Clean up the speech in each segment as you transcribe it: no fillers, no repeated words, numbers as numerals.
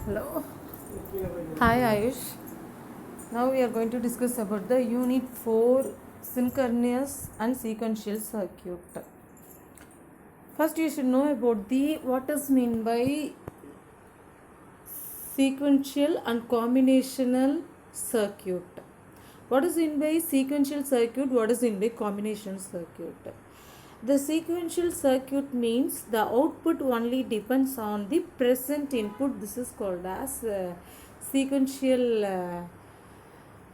Hello. Hi Ayush. Now we are going to discuss about the Unit 4 synchronous and sequential circuit. First you should know about the what is mean by sequential and combinational circuit. What is in by sequential circuit? What is in by combinational circuit? The sequential circuit means the output only depends on the present input. This is called as sequential.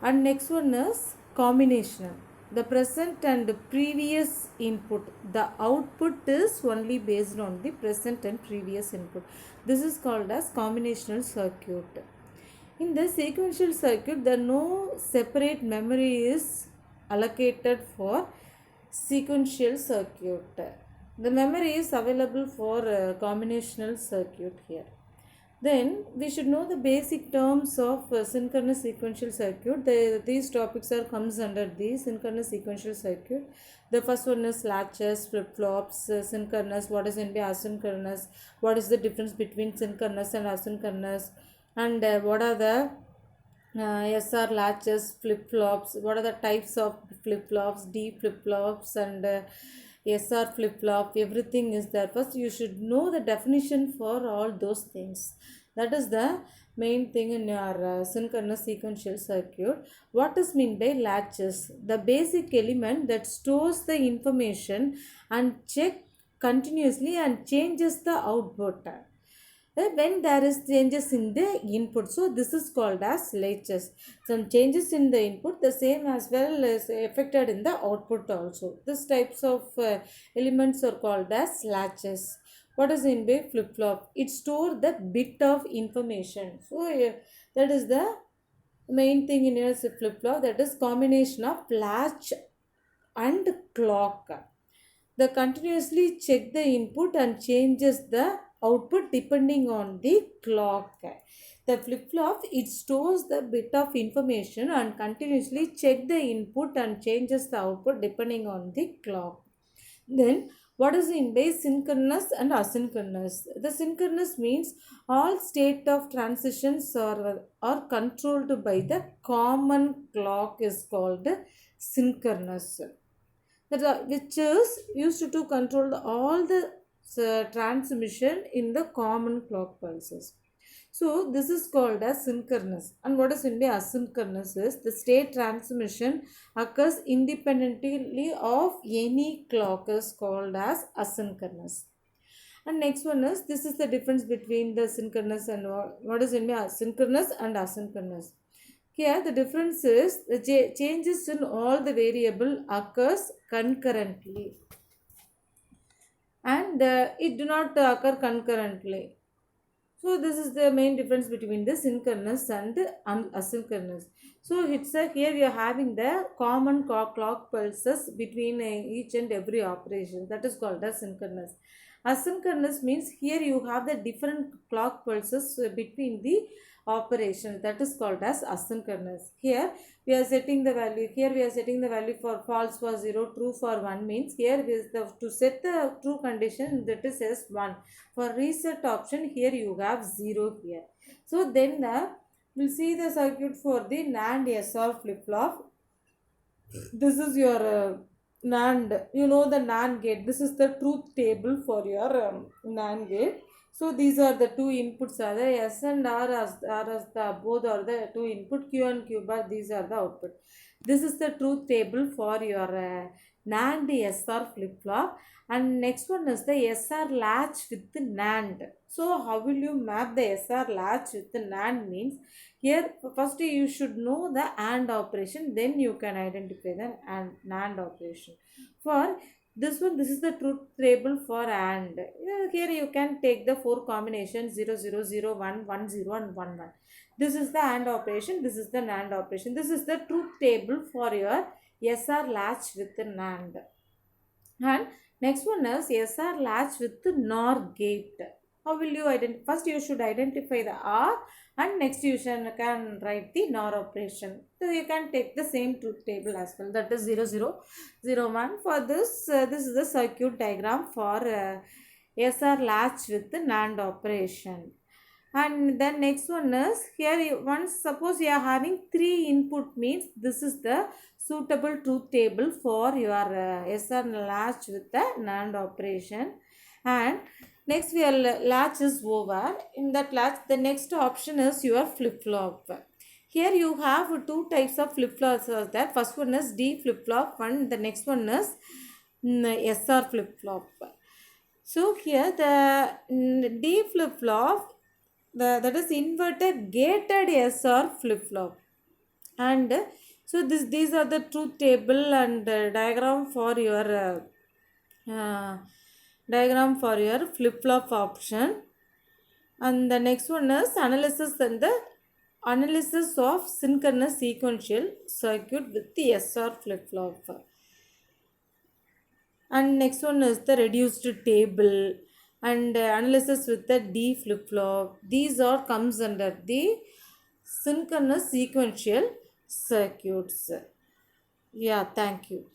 And next one is combinational. The present and the previous input. The output is only based on the present and previous input. This is called as combinational circuit. In the sequential circuit, there no separate memory is allocated for sequential circuit. The memory is available for combinational circuit here. Then we should know the basic terms of synchronous sequential circuit. These topics are comes under the synchronous sequential circuit. The first one is latches, flip-flops, synchronous. What is in the asynchronous? What is the difference between synchronous and asynchronous? And what are the SR latches, flip-flops? What are the types of flip-flops? D flip-flops and SR flip-flop. Everything is there. First, you should know the definition for all those things. That is the main thing in your synchronous sequential circuit. What is mean by latches? The basic element that stores the information and check continuously and changes the output when there is changes in the input. So this is called as latches. Some changes in the input, the same as well as affected in the output also. This types of elements are called as latches. What is in by flip-flop? It store the bit of information. So that is the main thing in your flip-flop, that is combination of latch and clock. The continuously check the input and changes the output depending on the clock. The flip-flop, it stores the bit of information and continuously check the input and changes the output depending on the clock. Then what is in by synchronous and asynchronous? The synchronous means all state of transitions are controlled by the common clock is called synchronous. Which is used to control all the transmission in the common clock pulses. So this is called as synchronous. And what is in the asynchronous is the state transmission occurs independently of any clock is called as asynchronous. And next one is, this is the difference between the synchronous and what is in the synchronous and asynchronous. Here the difference is the changes in all the variable occurs concurrently and it do not occur concurrently. So this is the main difference between the synchronous and asynchronous. So it's here we are having the common clock pulses between each and every operation. That is called as synchronous. Asynchronous means here you have the different clock pulses between the operations. That is called as asynchronous. Here we are setting the value. Here we are setting the value for false for 0, true for 1 means here is the to set the true condition, that is as 1. For reset option, here you have 0 here. So then we'll see the circuit for the NAND SR flip-flop. This is your NAND. You know the NAND gate. This is the truth table for your NAND gate. So these are the two inputs are the S and R as the both are the two input, Q and Q bar, these are the output. This is the truth table for your NAND SR flip-flop. And next one is the SR latch with the NAND. So how will you map the SR latch with the NAND means, here first you should know the AND operation, then you can identify the NAND operation. For this one, this is the truth table for AND. Here you can take the 4 combinations 0, 0, 0, 1, 1, 0 and 1, 1. This is the AND operation, this is the NAND operation. This is the truth table for your SR latch with the NAND. And next one is SR latch with the NOR gate. How will you identify? First you should identify the R and next you can write the NOR operation. So you can take the same truth table as well, that is 0, 0, 0, 1. For this, this is the circuit diagram for SR latch with the NAND operation. And then next one is here once suppose you are having three input means this is the suitable truth table for your SR latch with the NAND operation. And next we are latch is over. In that latch the next option is your flip flop. Here you have two types of flip flops are there. First one is D flip flop and the next one is SR flip flop. So here the D flip flop, that is inverted gated SR flip flop. And so these are the truth table and uh, diagram for your flip flop option. And the next one is analysis and the analysis of synchronous sequential circuit with the SR flip flop. And next one is the reduced table and analysis with the D flip flop. These all comes under the synchronous sequential circuits. Yeah, thank you.